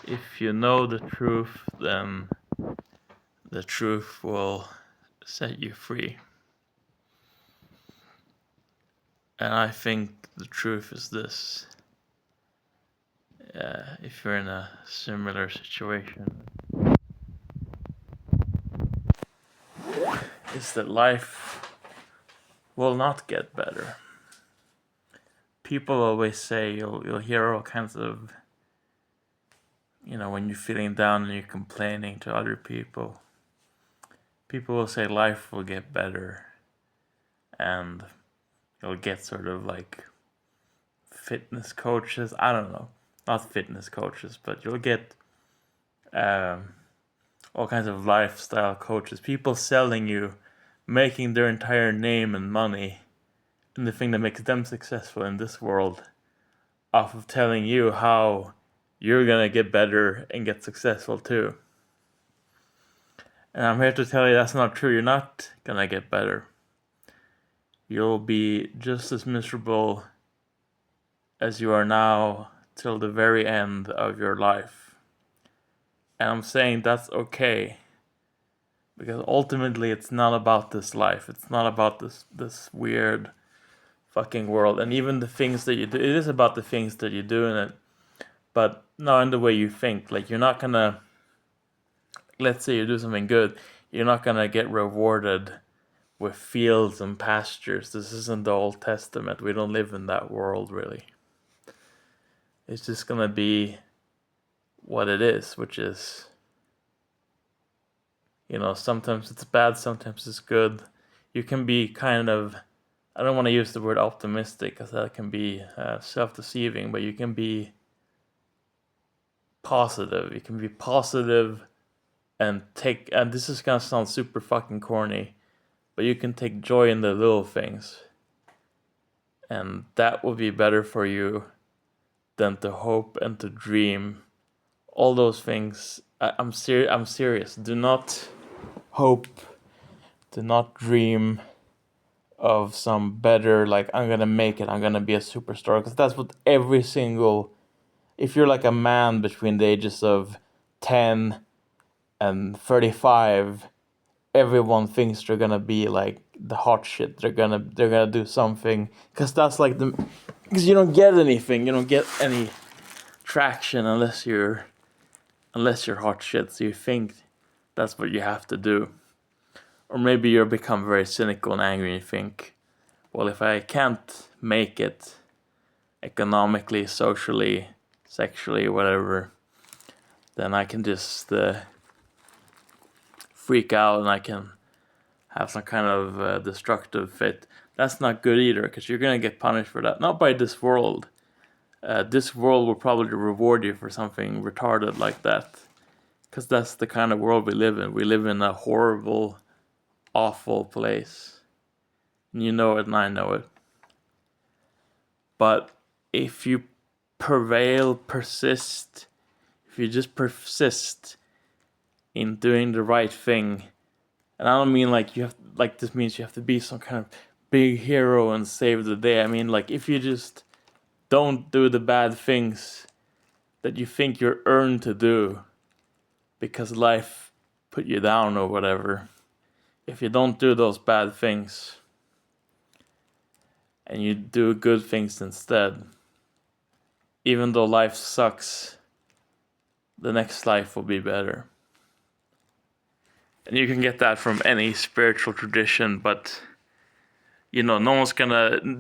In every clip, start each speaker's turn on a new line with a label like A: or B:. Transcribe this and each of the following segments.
A: If you know the truth, then the truth will set you free. And I think the truth is this. If you're in a similar situation, is that life will not get better. People always say, you'll hear all kinds of, when you're feeling down and you're complaining to other people, people will say life will get better, and you'll get sort of like fitness coaches. I don't know, not fitness coaches, but you'll get all kinds of lifestyle coaches, people selling you, making their entire name and money, and the thing that makes them successful in this world, off of telling you how you're gonna get better and get successful too. And I'm here to tell you that's not true. You're not gonna get better. You'll be just as miserable as you are now till the very end of your life. And I'm saying that's okay. Because ultimately it's not about this life. It's not about this weird fucking world. And even the things that you do, it is about the things that you do in it. But not in the way you think. Like, you're not gonna, let's say you do something good, you're not gonna get rewarded with fields and pastures. This isn't the Old Testament. We don't live in that world, really. It's just gonna be what it is, which is, sometimes it's bad, sometimes it's good. You can be kind of, I don't want to use the word optimistic because that can be self-deceiving, but you can be positive. You can be positive and this is gonna sound super fucking corny, but you can take joy in the little things. And that will be better for you than to hope and to dream. All those things, I'm serious. Do not hope, do not dream of some better, like, I'm gonna make it, I'm gonna be a superstar, because that's what every single, if you're like a man between the ages of 10 and 35, everyone thinks they're gonna be like the hot shit. They're gonna do something, because that's like because you don't get anything, you don't get any traction unless you're hot shit. So you think that's what you have to do. Or maybe you become very cynical and angry and you think, well, if I can't make it economically, socially, sexually, whatever, then I can just freak out and I can have some kind of destructive fit. That's not good either, because you're going to get punished for that. Not by this world. This world will probably reward you for something retarded like that. Because that's the kind of world we live in. We live in a horrible, awful place. And you know it and I know it. But if you persist, if you just persist in doing the right thing, and I don't mean like this means you have to be some kind of big hero and save the day. I mean, like, if you just don't do the bad things that you think you're earned to do because life put you down or whatever, if you don't do those bad things and you do good things instead, even though life sucks, the next life will be better. And you can get that from any spiritual tradition, but no one's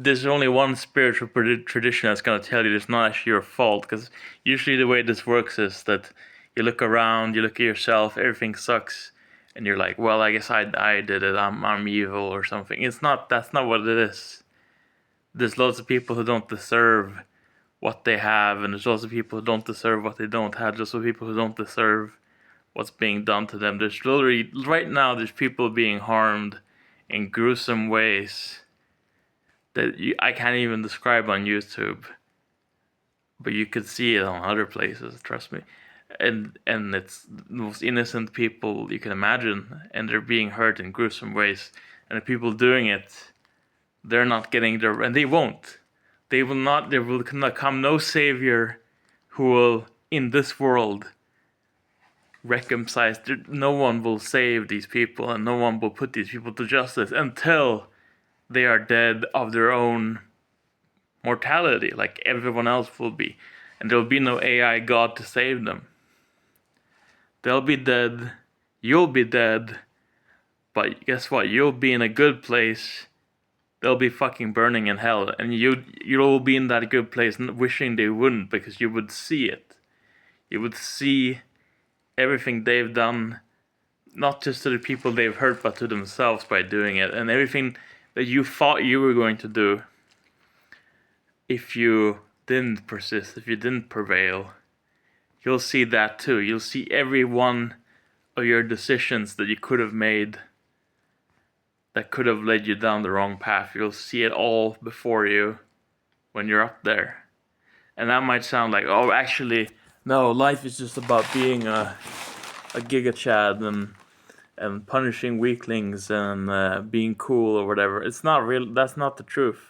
A: there's only one spiritual tradition that's gonna tell you it's not actually your fault, because usually the way this works is that you look around, you look at yourself, everything sucks, and you're like, well, I guess I did it, I'm evil or something. That's not what it is. There's loads of people who don't deserve what they have, and there's lots of people who don't deserve what they don't have. There's also people who don't deserve what's being done to them. There's literally, right now, there's people being harmed in gruesome ways that I can't even describe on YouTube, but you could see it on other places, trust me. And it's the most innocent people you can imagine, and they're being hurt in gruesome ways. And the people doing it, they're not getting their, and they won't. They will not. There will come no savior who will in this world recompensed. No one will save these people, and no one will put these people to justice until they are dead of their own mortality, like everyone else will be. And there will be no AI God to save them. They'll be dead, you'll be dead, but guess what? You'll be in a good place. They'll be fucking burning in hell, and you'll be in that good place wishing they wouldn't, because you would see it. You would see everything they've done, not just to the people they've hurt, but to themselves by doing it, and everything that you thought you were going to do if you didn't persist, if you didn't prevail. You'll see that too. You'll see every one of your decisions that you could have made that could have led you down the wrong path. You'll see it all before you when you're up there. And that might sound like, oh, actually, no, life is just about being a Giga Chad and punishing weaklings and being cool or whatever. It's not real. That's not the truth.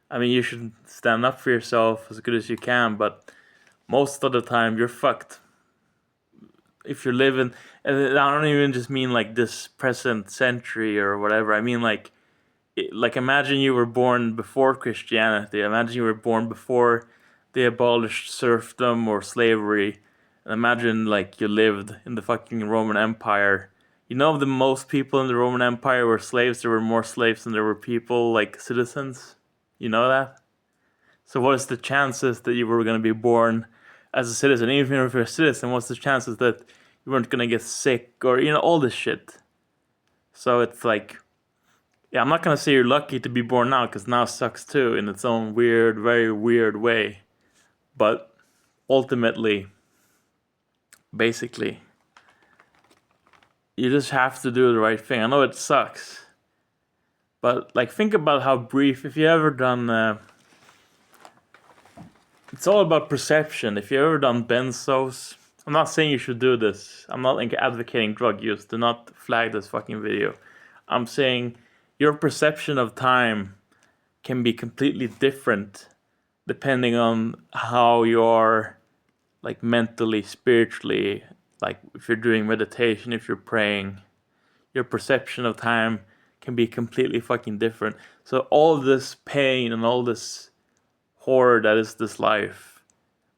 A: I mean, you should stand up for yourself as good as you can, but most of the time you're fucked. If you're living, and I don't even just mean like this present century or whatever. I mean like imagine you were born before Christianity. Imagine you were born before they abolished serfdom or slavery. And imagine like you lived in the fucking Roman Empire. You know, the most people in the Roman Empire were slaves. There were more slaves than there were people, like citizens. You know that? So what is the chances that you were going to be born as a citizen? Even if you're a citizen, what's the chances that you weren't going to get sick or, you know, all this shit? So it's like, yeah, I'm not going to say you're lucky to be born now, because now sucks too in its own weird, very weird way. But ultimately, basically, you just have to do the right thing. I know it sucks, but like think about how brief, if you ever done, it's all about perception. If you ever done benzos, I'm not saying you should do this. I'm not like advocating drug use. Do not flag this fucking video. I'm saying your perception of time can be completely different depending on how you are, like mentally, spiritually, like if you're doing meditation, if you're praying, your perception of time can be completely fucking different. So all this pain and all this horror that is this life,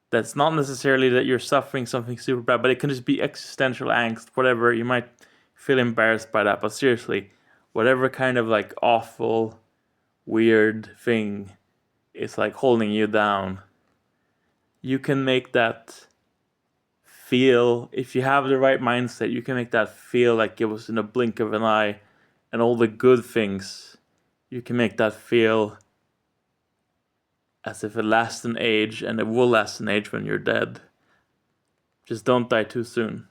A: that's not necessarily that you're suffering something super bad, but it can just be existential angst, whatever. You might feel embarrassed by that, but seriously, whatever kind of like awful, weird thing is like holding you down, you can make that feel, if you have the right mindset, you can make that feel like it was in a blink of an eye. And all the good things, you can make that feel as if it lasts an age, and it will last an age when you're dead. Just don't die too soon.